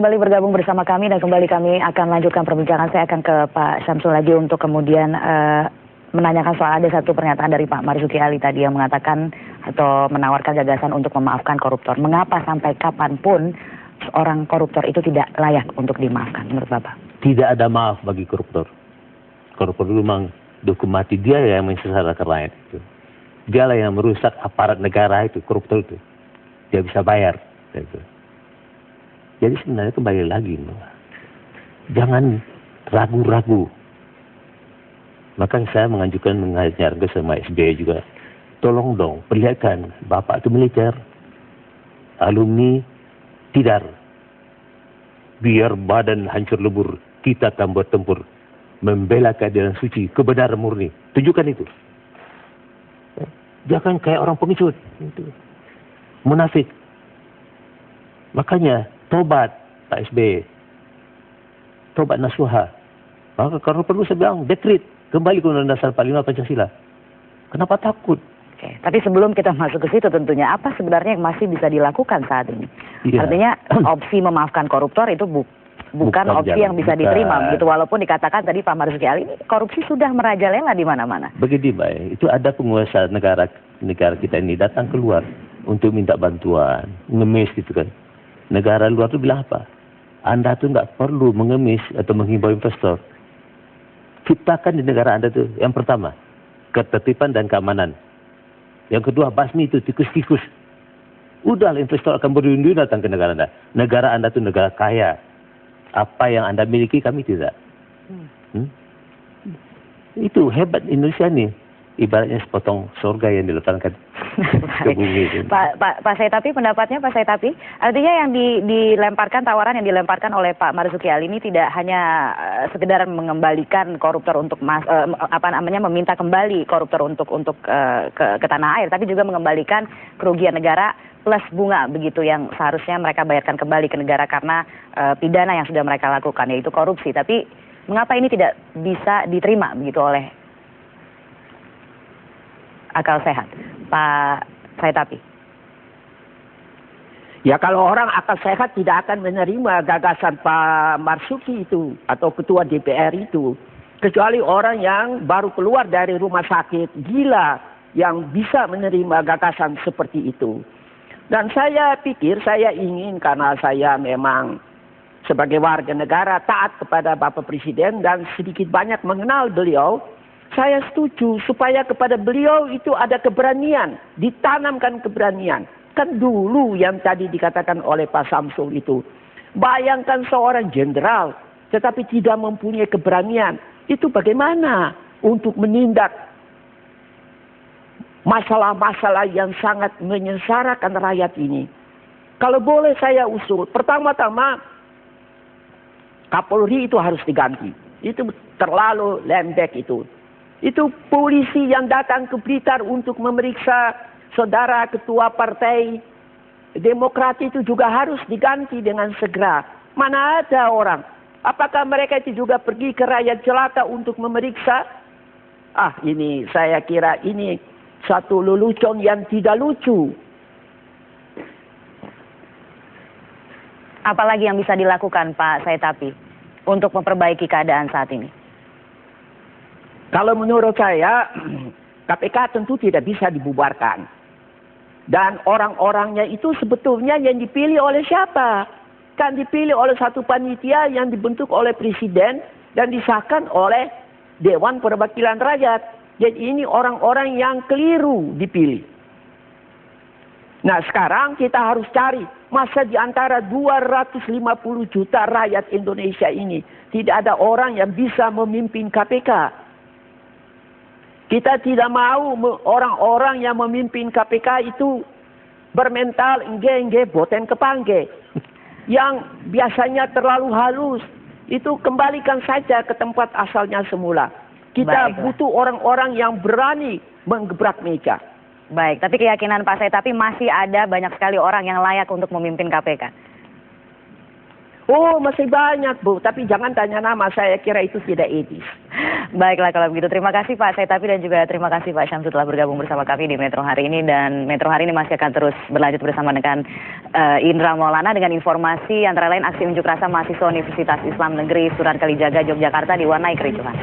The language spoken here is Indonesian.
Kembali bergabung bersama kami dan kembali kami akan lanjutkan perbincangan. Saya akan ke Pak Syamsul lagi untuk kemudian menanyakan soal ada satu pernyataan dari Pak Marzuki Ali tadi yang mengatakan atau menawarkan gagasan untuk memaafkan koruptor. Mengapa sampai kapanpun seorang koruptor itu tidak layak untuk dimaafkan menurut Bapak? Tidak ada maaf bagi koruptor. Koruptor itu memang hukum mati, dia yang mensengsarakan rakyat itu. Dialah yang merusak aparat negara itu, koruptor itu. Dia bisa bayar. Gitu. Jadi sebenarnya kembali lagi, jangan ragu-ragu. Maka saya mengajarkan sama SBY juga, tolong dong perlihatkan Bapak itu militer, alumni tidar, biar badan hancur lebur, kita akan bertempur, membela keadilan suci, kebenaran murni. Tunjukkan itu. Jangan kayak orang pengecut, munafik. Makanya tobat Pak SBY, tobat nasuha. Maka kalau perlu saya bilang dekret kembali ke Undang-Undang Dasar 45 Pancasila. Kenapa takut? Oke, tapi sebelum kita masuk ke situ tentunya apa sebenarnya yang masih bisa dilakukan saat ini? Iya. Artinya opsi memaafkan koruptor itu bukan opsi yang bisa diterima, gitu. Walaupun dikatakan tadi Pak Marzuki Ali ini korupsi sudah merajalela di mana-mana. Begini Mbak, itu ada penguasa negara kita ini datang keluar untuk minta bantuan, ngemis gitu kan. Negara luar itu bilang apa? Anda tuh nggak perlu mengemis atau menghimbau investor. Ciptakan di negara Anda tuh yang pertama ketertiban dan keamanan. Yang kedua basmi itu tikus-tikus. Udah investor akan berduyun-duyun datang ke negara Anda. Negara Anda tuh negara kaya. Apa yang Anda miliki kami tidak. Itu hebat Indonesia nih. Ibaratnya sepotong surga yang diletakkan ke bumi. Pak Saitapi, pendapatnya Pak Saitapi, artinya yang dilemparkan, tawaran yang dilemparkan oleh Pak Marzuki Ali ini tidak hanya sekedar mengembalikan koruptor untuk meminta kembali koruptor untuk ke tanah air, tapi juga mengembalikan kerugian negara plus bunga begitu yang seharusnya mereka bayarkan kembali ke negara karena pidana yang sudah mereka lakukan, yaitu korupsi. Tapi mengapa ini tidak bisa diterima begitu oleh akal sehat, Pak Saitapi? Ya kalau orang akal sehat tidak akan menerima gagasan Pak Marzuki itu atau Ketua DPR itu. Kecuali orang yang baru keluar dari rumah sakit gila yang bisa menerima gagasan seperti itu. Dan saya pikir, saya ingin karena saya memang sebagai warga negara taat kepada Bapak Presiden dan sedikit banyak mengenal beliau. Saya setuju supaya kepada beliau itu ada keberanian, ditanamkan keberanian. Kan dulu yang tadi dikatakan oleh Pak Syamsul itu. Bayangkan seorang jenderal tetapi tidak mempunyai keberanian. Itu bagaimana untuk menindak masalah-masalah yang sangat menyengsarakan rakyat ini. Kalau boleh saya usul, pertama-tama Kapolri itu harus diganti. Itu terlalu lembek itu. Itu polisi yang datang ke Blitar untuk memeriksa saudara ketua partai Demokrat itu juga harus diganti dengan segera. Mana ada orang? Apakah mereka itu juga pergi ke rakyat jelata untuk memeriksa? Ini saya kira ini satu lelucon yang tidak lucu. Apalagi yang bisa dilakukan Pak Saitapi untuk memperbaiki keadaan saat ini? Kalau menurut saya, KPK tentu tidak bisa dibubarkan. Dan orang-orangnya itu sebetulnya yang dipilih oleh siapa? Kan dipilih oleh satu panitia yang dibentuk oleh Presiden dan disahkan oleh Dewan Perwakilan Rakyat. Jadi ini orang-orang yang keliru dipilih. Nah sekarang kita harus cari, masa di antara 250 juta rakyat Indonesia ini tidak ada orang yang bisa memimpin KPK. Kita tidak mau orang-orang yang memimpin KPK itu bermental engge-engge boten kepangge. Yang biasanya terlalu halus. Itu kembalikan saja ke tempat asalnya semula. Kita butuh orang-orang yang berani menggebrak meja. Baik, tapi keyakinan Pak Saitapi masih ada banyak sekali orang yang layak untuk memimpin KPK. Oh, masih banyak, Bu. Tapi jangan tanya nama, saya kira itu tidak etis. Baiklah kalau begitu. Terima kasih Pak Said-Tapi dan juga terima kasih Pak Syamsu telah bergabung bersama kami di Metro hari ini. Dan Metro hari ini masih akan terus berlanjut bersama dengan Indra Maulana dengan informasi antara lain aksi unjuk rasa mahasiswa Universitas Islam Negeri Sunan Kalijaga, Yogyakarta diwarnai kericuhan.